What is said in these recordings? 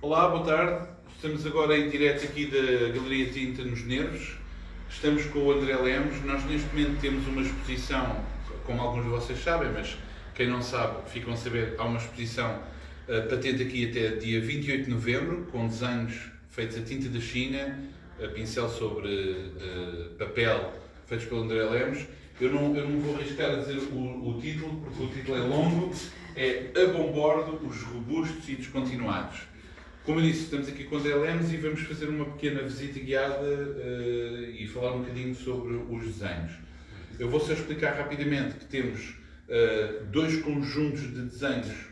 Olá, boa tarde. Estamos agora em direto aqui da Galeria Tinta nos Nervos. Estamos com o André Lemos. Nós neste momento temos uma exposição, como alguns de vocês sabem, mas quem não sabe, ficam a saber, há uma exposição patente aqui até dia 28 de novembro, com desenhos feitos a tinta da China, a pincel sobre papel, feitos pelo André Lemos. Eu não vou arriscar a dizer o título, porque o título é longo. É A Bom Bordo, os robustos e descontinuados. Como eu disse, estamos aqui com o André Lemos e vamos fazer uma pequena visita guiada e falar um bocadinho sobre os desenhos. Eu vou só explicar rapidamente que temos dois conjuntos de desenhos,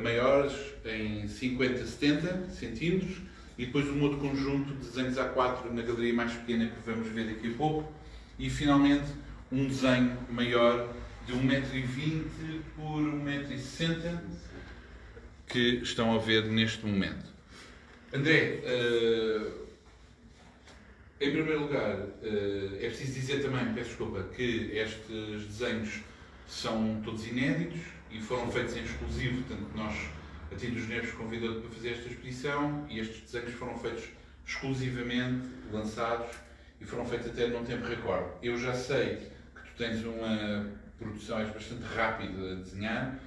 maiores em 50-70 centímetros e depois um outro conjunto de desenhos A4 na galeria mais pequena que vamos ver daqui a pouco e finalmente um desenho maior de 1,20 m por 1,60 m que estão a ver neste momento. André, em primeiro lugar, é preciso dizer também, peço desculpa, que estes desenhos são todos inéditos e foram feitos em exclusivo, portanto nós, a Tinta dos Nervos, convidou-te para fazer esta exposição e estes desenhos foram feitos exclusivamente, lançados e foram feitos até num tempo recorde. Eu já sei que tu tens uma produção, és bastante rápido a desenhar.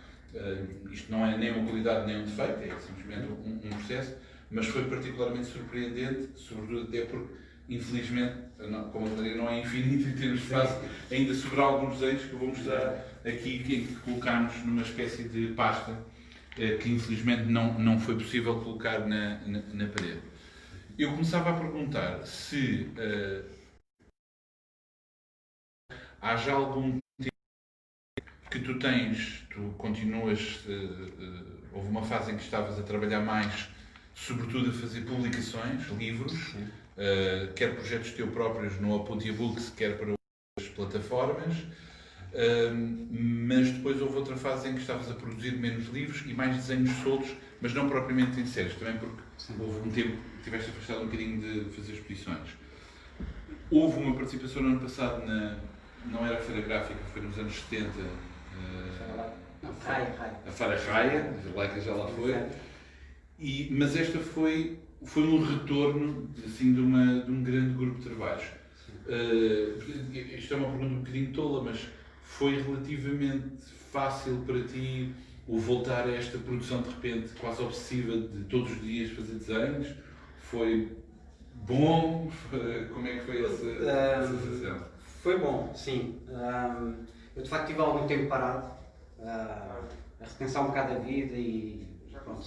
Isto não é nem uma qualidade nem um defeito, é simplesmente um processo, mas foi particularmente surpreendente, sobretudo até porque, infelizmente, como a galeria não é infinita e temos espaço, ainda sobrar alguns desenhos que eu vou mostrar aqui, que colocámos numa espécie de pasta, que infelizmente não foi possível colocar na parede. Eu começava a perguntar se há já algum que tu continuas, houve uma fase em que estavas a trabalhar mais, sobretudo a fazer publicações, livros, quer projetos teus próprios no Apuntia Books, quer para outras plataformas, mas depois houve outra fase em que estavas a produzir menos livros e mais desenhos soltos, mas não propriamente em séries, também porque houve um tempo que estiveste afastado um bocadinho de fazer exposições. Houve uma participação no ano passado não era a Feira Gráfica, foi nos anos 70, a Feira Raia, lá que já lá foi, mas esta foi um retorno assim, de um grande grupo de trabalhos. Isto é uma pergunta um bocadinho tola, mas foi relativamente fácil para ti o voltar a esta produção de repente quase obsessiva de todos os dias fazer desenhos? Foi bom? Como é que foi essa sensação? Foi bom, sim. Eu de facto tive algum tempo parado a repensar um bocado a vida e pronto,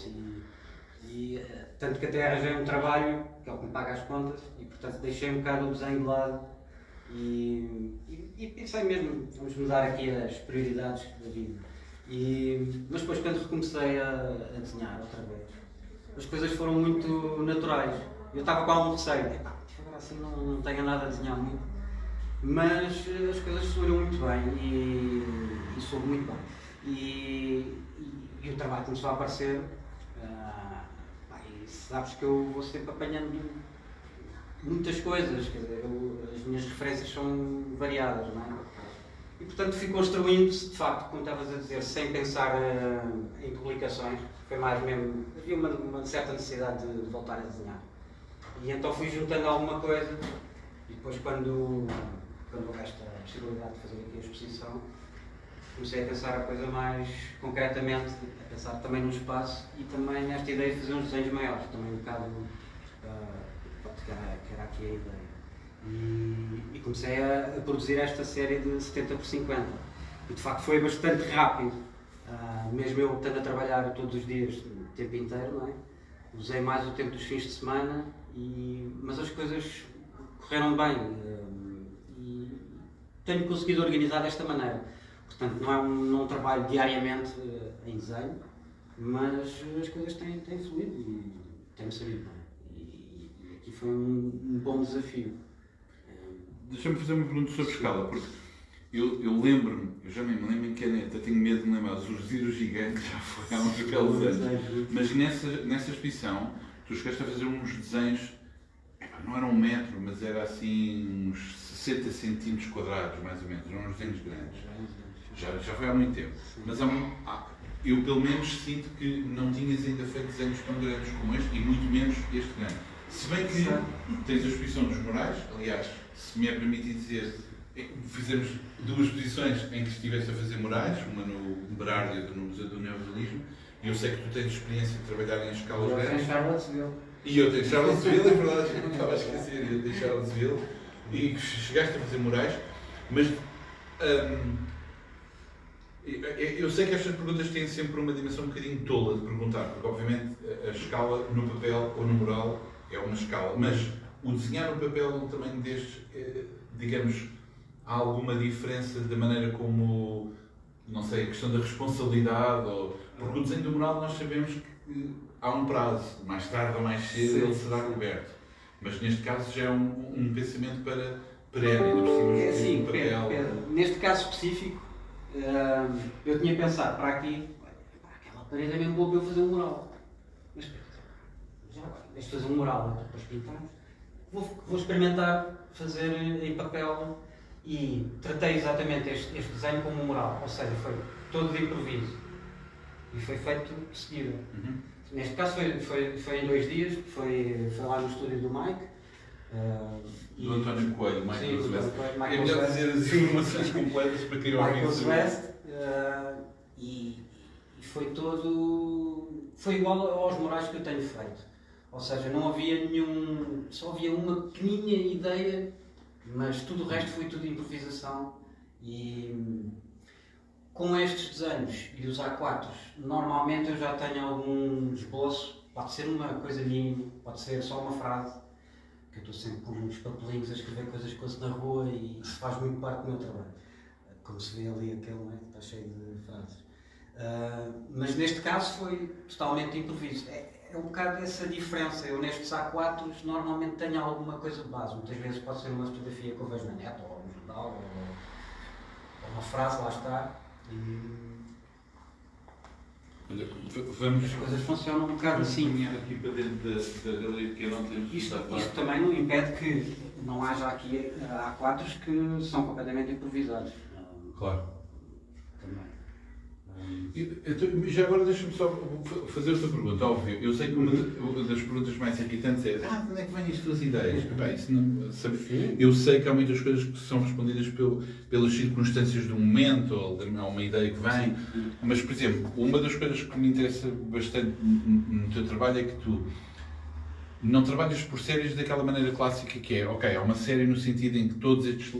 tanto que até arranjei um trabalho que é o que me paga as contas e portanto deixei um bocado o desenho de lado e pensei mesmo, vamos mudar aqui as prioridades da vida. Mas depois quando recomecei a desenhar outra vez, as coisas foram muito naturais. Eu estava com algum receio, agora assim não tenho nada a desenhar muito. Mas as coisas fluíram muito bem e soube muito bem. E o trabalho começou a aparecer. E sabes que eu vou sempre apanhando muitas coisas, quer dizer, as minhas referências são variadas, não é? E portanto fui construindo-se, de facto, como estavas a dizer, sem pensar em publicações. Foi mais mesmo, havia uma certa necessidade de voltar a desenhar. E então fui juntando alguma coisa e depois quando houve esta possibilidade de fazer aqui a exposição, comecei a pensar a coisa mais concretamente, a pensar também no espaço e também nesta ideia de fazer uns desenhos maiores, também um bocado que era aqui a ideia. E comecei a produzir esta série de 70 por 50 e de facto foi bastante rápido, mesmo eu estando a trabalhar todos os dias, o tempo inteiro, não é? Usei mais o tempo dos fins de semana, mas as coisas correram bem. Tenho conseguido organizar desta maneira. Portanto, não trabalho diariamente em desenho, mas as coisas têm fluído e tem-me saído bem. E aqui foi um bom desafio. Deixa-me fazer uma pergunta sobre escala, porque eu lembro-me, eu já nem me lembro em que ano, até tenho medo de me lembrar, os Giros Gigantes já foi há uns belos anos. Mas nessa exposição, tu chegaste a fazer uns desenhos, não era 1 metro, mas era assim uns 60 centímetros quadrados, mais ou menos, eram uns desenhos grandes. Já foi há muito tempo. Mas eu pelo menos sinto que não tinhas ainda feito desenhos tão grandes como este e muito menos este grande. Se bem que tens a exposição dos murais, aliás, se me é permitido dizer, fizemos 2 exposições em que estiveste a fazer murais, uma no Berardi e outra no Museu do Neorrealismo, e eu sei que tu tens experiência de trabalhar em escalas grandes. E eu tenho Charlottesville, é verdade, não estava a esquecer, eu tenho Charlottesville, e chegaste a fazer murais, mas eu sei que estas perguntas têm sempre uma dimensão um bocadinho tola de perguntar, porque obviamente a escala no papel ou no mural é uma escala, mas o desenhar no papel num tamanho destes, digamos, há alguma diferença da maneira como, não sei, a questão da responsabilidade, ou, porque o desenho do mural nós sabemos que há um prazo, mais tarde ou mais cedo ele será coberto, mas neste caso já é um pensamento para prévio, por cima É assim, papel. Pedro, neste caso específico, eu tinha pensado para aqui, aquela parede é mesmo boa para eu fazer um mural. Mas já agora, deixa fazer um mural depois pintarmos. Vou experimentar fazer em papel e tratei exatamente este desenho como um mural, ou seja, foi todo de improviso e foi feito de seguida. Neste caso foi em 2 dias, foi lá no estúdio do Mike. Do António Coelho, Michael West. É melhor West. dizer as informações completas para quem ouvir Michael West, e foi todo. Foi igual aos murais que eu tenho feito. Ou seja, não havia nenhum. Só havia uma pequenina ideia, mas tudo o resto foi tudo improvisação. E com estes desenhos e os A4s, normalmente eu já tenho algum esboço. Pode ser uma coisa mínima, pode ser só uma frase. Que eu estou sempre com uns papelinhos a escrever coisas que ouço na rua e isso faz muito parte do meu trabalho. Como se vê ali aquele, né, que está cheio de frases. Mas neste caso foi totalmente improviso. É um bocado essa diferença. Eu nestes A4s normalmente tenho alguma coisa de base. Muitas vezes pode ser uma fotografia que eu vejo na net, ou no jornal, ou uma frase, lá está. Vamos. As coisas funcionam um bocado assim. Aqui para dentro da galeria pequena onde temos Isto também não impede que não haja aqui A4s que são completamente improvisados. Claro. Também. Já agora deixa-me só fazer outra pergunta, óbvio. Eu sei que uma das perguntas mais irritantes é de onde é que vêm as tuas ideias? Epá, isso não, sabe, eu sei que há muitas coisas que são respondidas pelas circunstâncias do momento, ou há uma ideia que vem, mas, por exemplo, uma das coisas que me interessa bastante no teu trabalho é que tu não trabalhas por séries daquela maneira clássica que é, ok, há uma série no sentido em que todos estes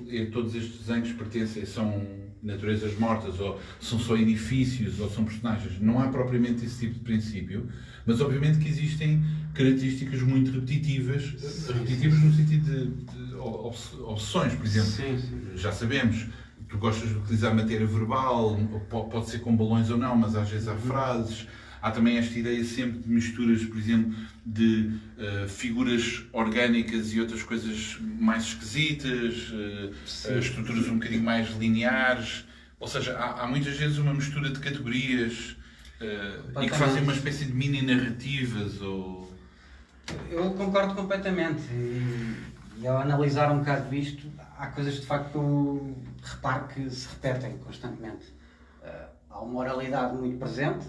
desenhos pertencem, são naturezas mortas, ou são só edifícios, ou são personagens. Não há propriamente esse tipo de princípio, mas obviamente que existem características muito repetitivas no sentido de obsessões, por exemplo. Já sabemos, tu gostas de utilizar matéria verbal, pode ser com balões ou não, mas às vezes há frases. Há também esta ideia sempre de misturas, por exemplo, de figuras orgânicas e outras coisas mais esquisitas, estruturas um bocadinho mais lineares. Ou seja, há muitas vezes uma mistura de categorias e que fazem uma espécie de mini-narrativas. Eu concordo completamente. E ao analisar um bocado isto, há coisas de facto que eu reparo que se repetem constantemente. Há uma oralidade muito presente,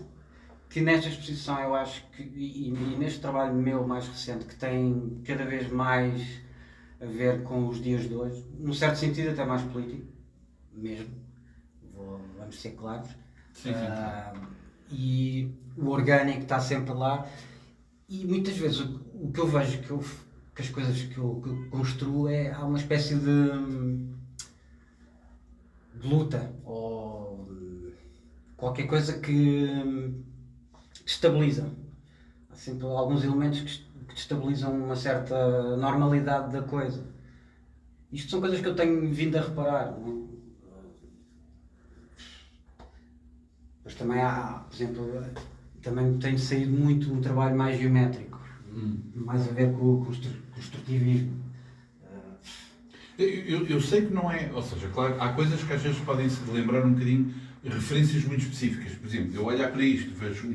que nesta exposição eu acho que, e neste trabalho meu mais recente, que tem cada vez mais a ver com os dias de hoje, num certo sentido até mais político, mesmo, vamos ser claros. Sim. E o orgânico está sempre lá, e muitas vezes o que eu vejo, que as coisas que eu construo, há uma espécie de luta, ou qualquer coisa que destabiliza. Há sempre alguns elementos que destabilizam uma certa normalidade da coisa. Isto são coisas que eu tenho vindo a reparar. Não é? Mas também há, por exemplo, também tem saído muito um trabalho mais geométrico, mais a ver com o construtivismo. Eu sei que não é, ou seja, claro, há coisas que às vezes podem se lembrar um bocadinho referências muito específicas. Por exemplo, eu olhar para isto, vejo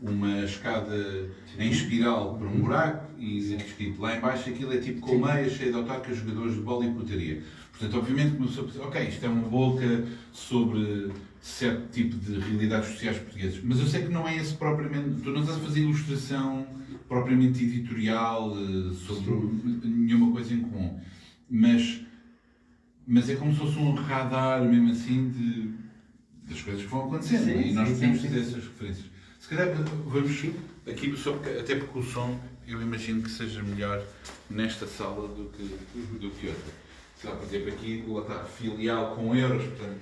uma escada em espiral por um buraco e escrito lá em baixo, aquilo é tipo colmeia, cheio de autarcas, jogadores de bola e putaria. Portanto, obviamente começou a pensar, ok, isto é uma boca sobre certo tipo de realidades sociais portuguesas, mas eu sei que não é esse propriamente, tu não estás a fazer ilustração propriamente editorial sobre nenhuma coisa em comum, mas é como se fosse um radar mesmo assim das coisas que vão acontecendo, Sim, e nós sim, podemos sim, fazer sim. essas referências. Se calhar vamos aqui, só porque, até porque o som, eu imagino que seja melhor nesta sala do que outra. Sei lá, por exemplo, aqui lá está filial com euros, portanto,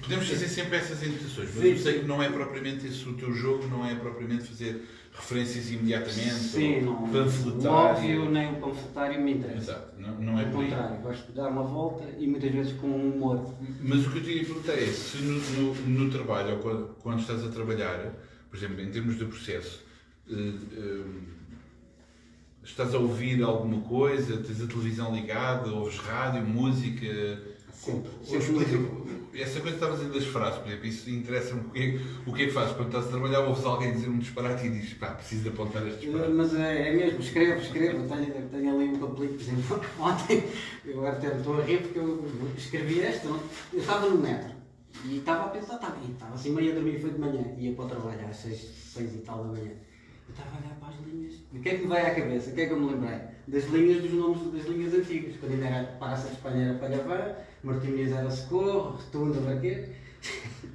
podemos fazer sempre essas interpretações, mas eu sei que não é propriamente esse o teu jogo, não é propriamente fazer referências imediatamente, Sim, ou não, panfletar. o óbvio nem o panfletário me interessa. Exato, não é Ao por aí. contrário, gosto de dar uma volta e muitas vezes com humor. Mas o que eu te ia perguntar é se no trabalho, ou quando estás a trabalhar, por exemplo, em termos de processo, estás a ouvir alguma coisa, tens a televisão ligada, ouves rádio, música. Sempre. Essa coisa que estavas a dizer das frases, por exemplo, isso interessa-me. O que é que fazes? Quando estás a trabalhar, ouves alguém dizer um disparate e dizes, pá, preciso de apontar este disparate. Mas é mesmo, escrevo. Tenho ali um papelito, por exemplo, ontem, eu até estou a rir porque eu escrevi esta. Eu estava no metro e estava a pensar, estava assim meio a dormir, foi de manhã, ia para o trabalho às 6 e tal da manhã. Eu estava a olhar para as linhas. E o que é que me veio à cabeça? O que é que eu me lembrei? Das linhas dos nomes das linhas antigas. Quando ainda era Praça de Espanha era Palhavã, Martins era Socorro, Rotunda, Barquete.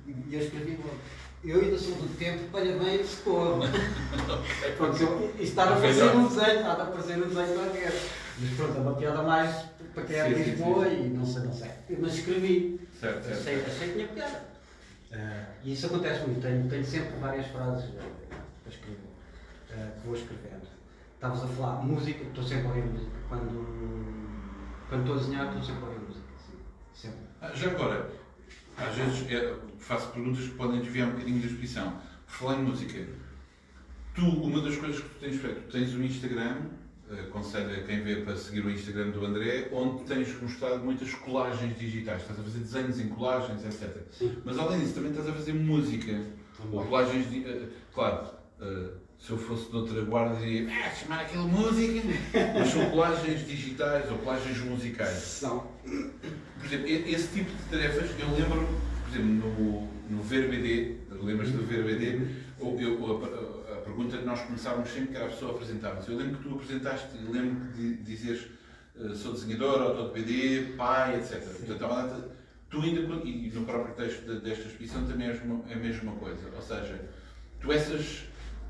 E eu escrevi logo. Eu ainda sou do tempo Palhavã e Socorro. Pronto, isto está a aparecer um desenho, qualquer. Mas pronto, é uma piada mais para quem é de Lisboa e não sei. Mas escrevi. Certo. Achei que tinha piada. E isso acontece muito. Tenho sempre várias frases para escrever. Que vou escrevendo. Estavas a falar música, estou sempre a ouvir música. Quando estou a desenhar, estou sempre a ouvir música. Sim, sempre. Já agora, às vezes faço perguntas que podem desviar um bocadinho da exposição. Por falar em música, uma das coisas que tu tens feito, tens um Instagram, aconselho a quem vê para seguir o Instagram do André, onde tens mostrado muitas colagens digitais. Estás a fazer desenhos em colagens, etc. Sim. Mas além disso, também estás a fazer música. Ou colagens. Claro. Se eu fosse de outra guarda, diria chamar aquilo música, mas são colagens digitais ou colagens musicais. São. Por exemplo, esse tipo de tarefas, eu lembro, por exemplo, no VRBD, lembras-te do VRBD? A pergunta que nós começávamos sempre, que era a pessoa apresentar-nos. Eu lembro que tu apresentaste, lembro de dizeres sou desenhador, autor de BD, pai, etc. Portanto, tu ainda, e no próprio texto desta exposição também é a mesma coisa. Ou seja,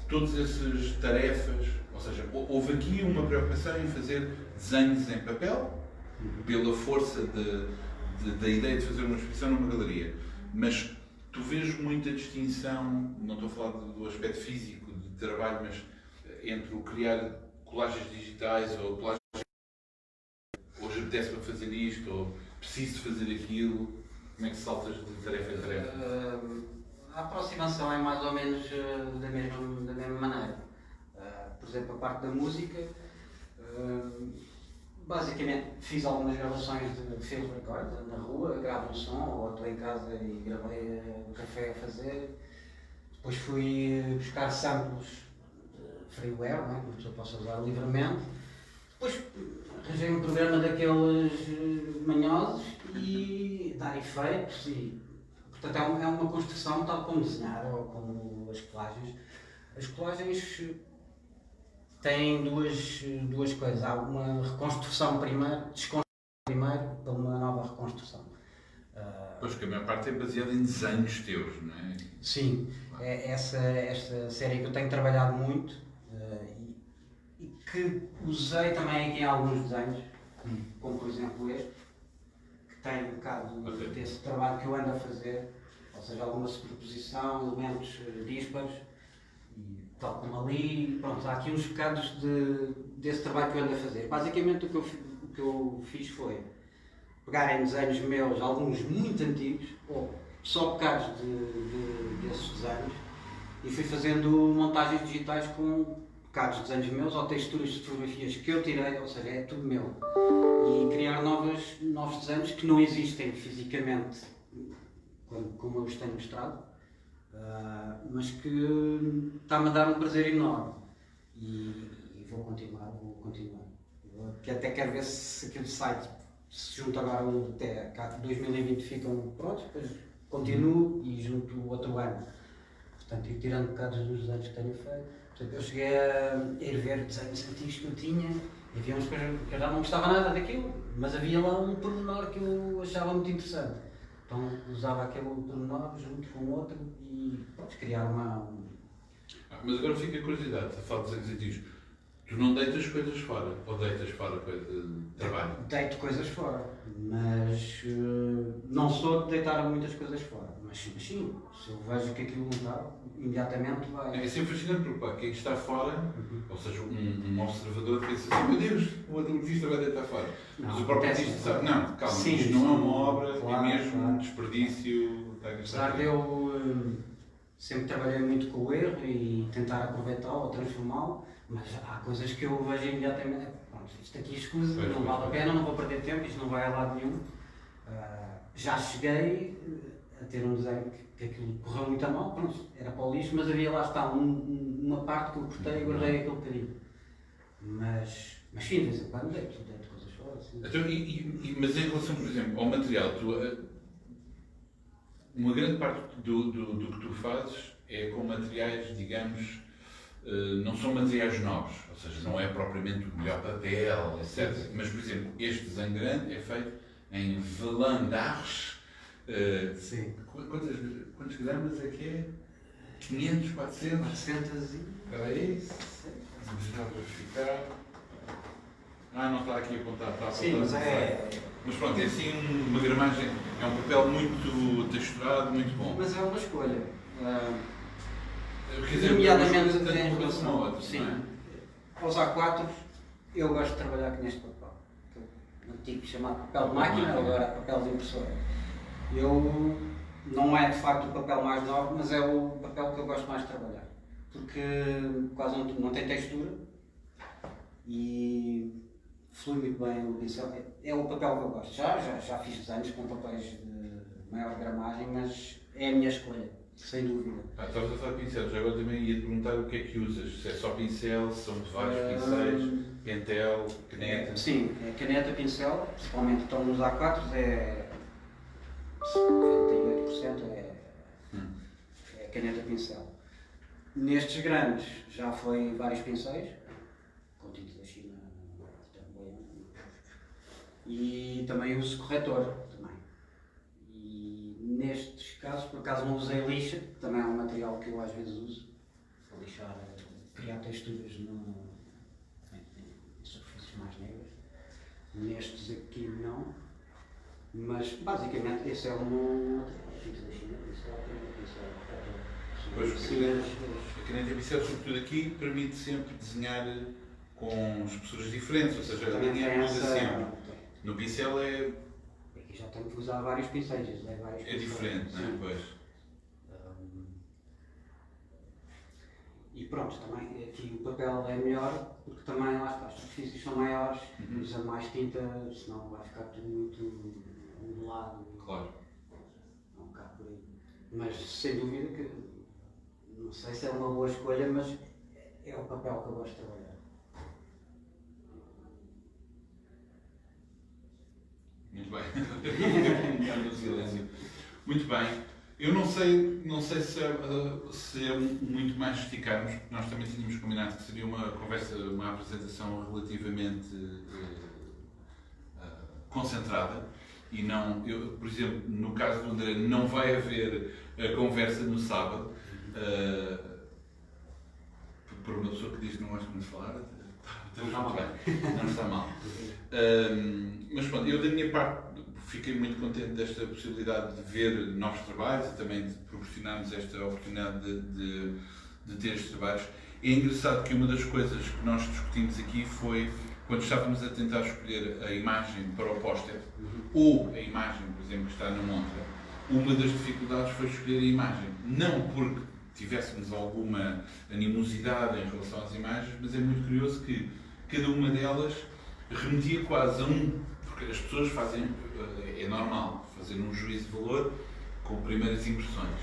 todas essas tarefas, ou seja, houve aqui uma preocupação em fazer desenhos em papel, pela força da ideia de fazer uma exposição numa galeria. Mas tu vês muita distinção, não estou a falar do aspecto físico de trabalho, mas entre o criar colagens digitais ou colagens. Hoje apetece-me fazer isto, ou preciso fazer aquilo. Como é que saltas de tarefa em tarefa? A aproximação é mais ou menos da mesma maneira. Por exemplo, a parte da música, basicamente fiz algumas gravações de field record na rua, gravo um som, ou estou em casa e gravei o café a fazer. Depois fui buscar samples de freeware, não é? Que a pessoa possa usar livremente. Depois arranjei um programa daqueles manhosos e dar efeitos e, portanto, é uma construção tal como desenhar ou como as colagens. As colagens têm duas coisas. Há uma reconstrução primeiro, desconstrução primeiro, para uma nova reconstrução. Pois que a maior parte é baseada em desenhos teus, não é? Sim, esta série que eu tenho trabalhado muito e que usei também aqui em alguns desenhos, como por exemplo este, que tem um bocado desse trabalho que eu ando a fazer, ou seja, alguma superposição, elementos díspares, e tal como ali, pronto, há aqui uns bocados desse trabalho que eu ando a fazer. Basicamente o que eu fiz foi pegar em desenhos meus, alguns muito antigos, ou só bocados desses desenhos, e fui fazendo montagens digitais com bocados de desenhos meus ou texturas de fotografias que eu tirei, ou seja, é tudo meu. E criar novos desenhos que não existem fisicamente, como eu os tenho mostrado, mas que está-me a dar um prazer enorme. E vou continuar. Eu até quero ver se aquele site se junto agora até cá 2020 ficam prontos, depois continuo e junto o outro ano. Portanto, ir tirando bocados dos desenhos que tenho feito. Portanto, eu cheguei a ir ver desenhos antigos que eu tinha e havia umas coisas que eu já não gostava nada daquilo, mas havia lá um pormenor que eu achava muito interessante. Então usava aquele pormenor junto com outro e podes criar uma. Mas agora fica a curiosidade, a falar de desenhos antigos. Tu não deitas coisas fora, ou deitas fora trabalho? Deito coisas fora, mas não sou de deitar muitas coisas fora. Mas sim, se eu vejo que aquilo não está, imediatamente vai. É sempre fascinante porque pá, quem está fora, ou seja, um observador pensa assim, meu Deus, o outro artista vai deitar fora. Não, Mas o próprio acontece, artista sabe, não, calma, sim, isto não é uma obra, claro, é mesmo um claro. desperdício. Apesar de eu sempre trabalhei muito com o erro e tentar aproveitá-lo ou transformá-lo, mas há coisas que eu vejo imediatamente, pronto, isto aqui escusa, Pois, não pois, vale a pois. pena, não vou perder tempo, isto não vai a lado nenhum. Já cheguei a ter um desenho que aquilo correu muito a mal, pronto, era para o lixo, mas havia lá está uma parte que eu cortei e guardei aquele bocadinho. Mas sim, de vez em quando deito coisas fora. Assim. Então, mas em relação, por exemplo, ao material, uma grande parte do que tu fazes é com materiais, digamos, não são materiais novos, ou seja, não é propriamente o melhor papel, etc. Mas, por exemplo, este desenho grande é feito em velandares. Sim. Quantos gramas é que é? 500, 400? 400 e... Espera aí. Vamos já verificar. Não está aqui apontado. Está Sim, mas Mas pronto, é assim uma gramagem, é um papel muito texturado, muito bom. Mas é uma escolha. Quer dizer, Nomeadamente tanto em uma relação a outra, sim. não é? Aos A4, eu gosto de trabalhar com este papel. Antigo chamado papel de máquina, agora papel de impressora. Não é de facto o papel mais nobre, mas é o papel que eu gosto mais de trabalhar. Porque quase não tem textura e flui muito bem o pincel. É o papel que eu gosto. Já fiz desenhos com papéis de maior gramagem, mas é a minha escolha, sem dúvida. Estavas a falar de pincel, já agora também ia-te perguntar o que é que usas. Se é só pincel, se são vários pincéis, pentel, caneta. Sim, é caneta, pincel, principalmente estão nos A4, é 98% é caneta, pincel. Nestes grandes já foi vários pincéis, com tinta da China, e também uso corretor também. E nestes casos, por acaso não usei lixa, que também é um material que eu às vezes uso, para lixar, criar texturas em superfícies mais negras. Nestes aqui não, mas basicamente esse é o meu material, tinta da China, pincel, corretor. Pois, Sim, a caneta pincel, sobretudo aqui, permite sempre desenhar com espessuras diferentes, ou seja, a também linha tem muda sempre. essa... No pincel Aqui já tenho que usar vários pincéis, é diferente, não é? Pois. E pronto, também aqui o papel é melhor, porque também lá está, as superfícies são maiores, usa mais tinta, senão vai ficar tudo muito ondulado. Claro. Não cabe por aí. Mas sem dúvida que, não sei se é uma boa escolha, mas é o papel que eu gosto de trabalhar. Muito bem. No silêncio. Muito bem. Eu não sei se é muito mais esticarmos, porque nós também tínhamos combinado que seria uma conversa, uma apresentação relativamente concentrada e não, por exemplo, no caso do André, não vai haver a conversa no sábado, por uma pessoa que diz que não gosta muito de falar, estamos muito bem, não está mal. Mas pronto, eu da minha parte fiquei muito contente desta possibilidade de ver novos trabalhos e também de proporcionarmos esta oportunidade de ter estes trabalhos. É engraçado que uma das coisas que nós discutimos aqui foi, quando estávamos a tentar escolher a imagem para o póster, ou a imagem, por exemplo, que está na montra, uma das dificuldades foi escolher a imagem. Não porque tivéssemos alguma animosidade em relação às imagens, mas é muito curioso que cada uma delas remetia quase a porque as pessoas fazem, é normal, fazer um juízo de valor com primeiras impressões.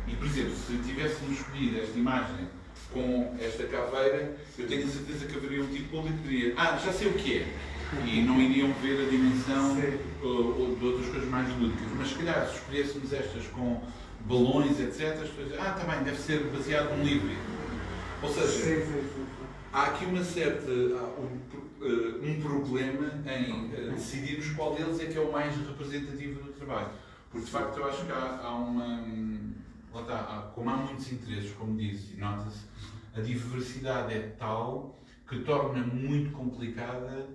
E, por exemplo, se tivéssemos escolhido esta imagem com esta caveira, eu tenho a certeza que haveria um tipo de público que diria: já sei o que é. e não iriam ver a dimensão Sim. ou de outras coisas mais lúdicas. Mas se calhar, se escolhêssemos estas com balões, etc., as pessoas dizem, também deve ser baseado num livro. Ou seja, há aqui uma certa, um problema em decidirmos qual deles é que é o mais representativo do trabalho. Porque, de facto, eu acho que há uma... Lá está, como há muitos interesses, como disse, nota-se, a diversidade é tal que torna muito complicada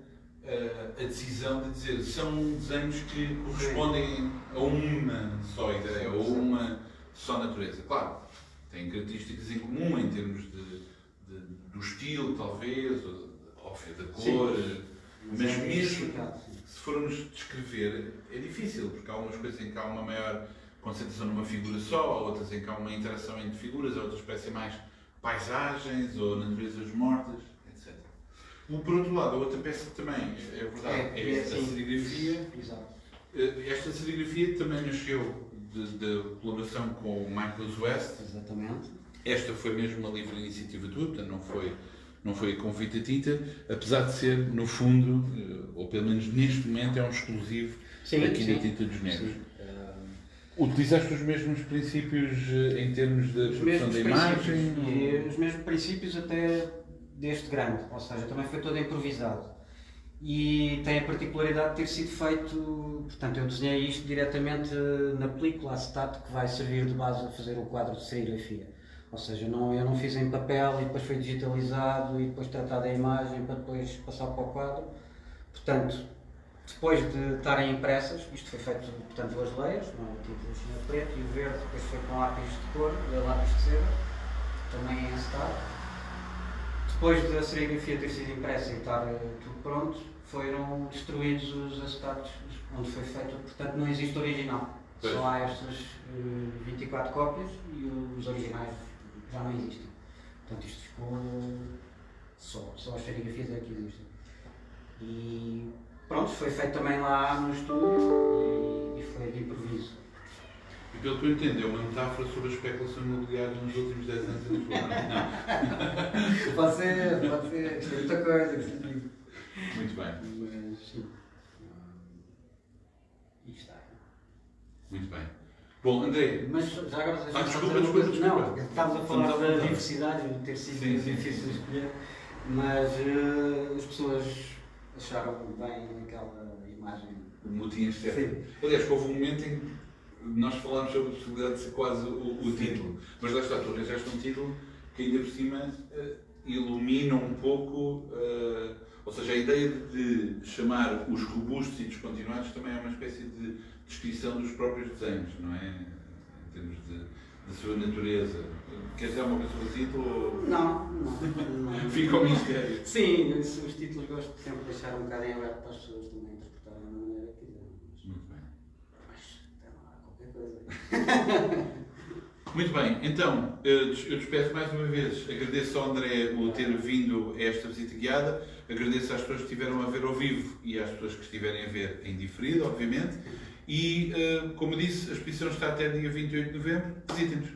a decisão de dizer são desenhos que correspondem a uma só ideia, ou uma só natureza. Claro, têm características em comum em termos do estilo, talvez, ou da cor, mas mesmo se formos descrever, é difícil, porque há umas coisas em que há uma maior concentração numa figura só, há outras em que há uma interação entre figuras, há outras parecem mais paisagens ou naturezas mortas, etc. Por outro lado, a outra peça também, é verdade, é a serigrafia. Exato. Esta serigrafia também nasceu da colaboração com o Michael West. Exatamente. Esta foi mesmo uma livre iniciativa tua, portanto não foi convite a Tita, apesar de ser, no fundo, ou pelo menos neste momento, é um exclusivo aqui da Tinta dos Negros. Utilizaste os mesmos princípios em termos de produção da imagem? E os mesmos princípios até deste grande, ou seja, também foi todo improvisado. E tem a particularidade de ter sido feito, portanto eu desenhei isto diretamente na película acetato que vai servir de base a fazer o quadro de serigrafia. Ou seja, eu não fiz em papel e depois foi digitalizado e depois tratado a imagem para depois passar para o quadro. Portanto, depois de estarem impressas, isto foi feito, portanto, duas layers, o tinta preto e o verde, depois foi com lápis de cor, lápis de cera, também em acetato. Depois da serigrafia ter sido impressa e estar tudo pronto, foram destruídos os acetatos onde foi feito, portanto não existe original. Pois. Só há estas 24 cópias e os originais já não existem. Portanto isto ficou só as serigrafias é que existem. E pronto, foi feito também lá no estúdio e foi de improviso. E pelo que eu entendo, é uma metáfora sobre a especulação imobiliária nos últimos 10 anos em Lisboa, não? Pode ser, isto é muita coisa. Muito bem. Mas sim. E está. Muito bem. Bom, André. Mas já agora desculpa. Não, estávamos a falar da diversidade, de ter sido difícil de escolher, mas as pessoas acharam bem aquela imagem. O motim estético. Aliás, houve um momento em que nós falámos sobre a possibilidade de ser quase o título. Mas lá está, tu arranjaste um título que ainda por cima ilumina um pouco, ou seja, a ideia de chamar os robustos e descontinuados também é uma espécie de descrição dos próprios desenhos, não é? Em termos da sua natureza. Queres dizer alguma coisa sobre o título? Não. Fica ao mistério. Sim, os títulos gosto de sempre deixar um bocado em aberto para as pessoas também interpretarem da maneira que quiserem. Muito bem. Mas tem lá qualquer coisa. Muito bem, então, eu despeço mais uma vez, agradeço ao André o ter vindo a esta visita guiada, agradeço às pessoas que estiveram a ver ao vivo e às pessoas que estiverem a ver em diferido, obviamente, e, como disse, a exposição está até dia 28 de novembro, visitem-nos.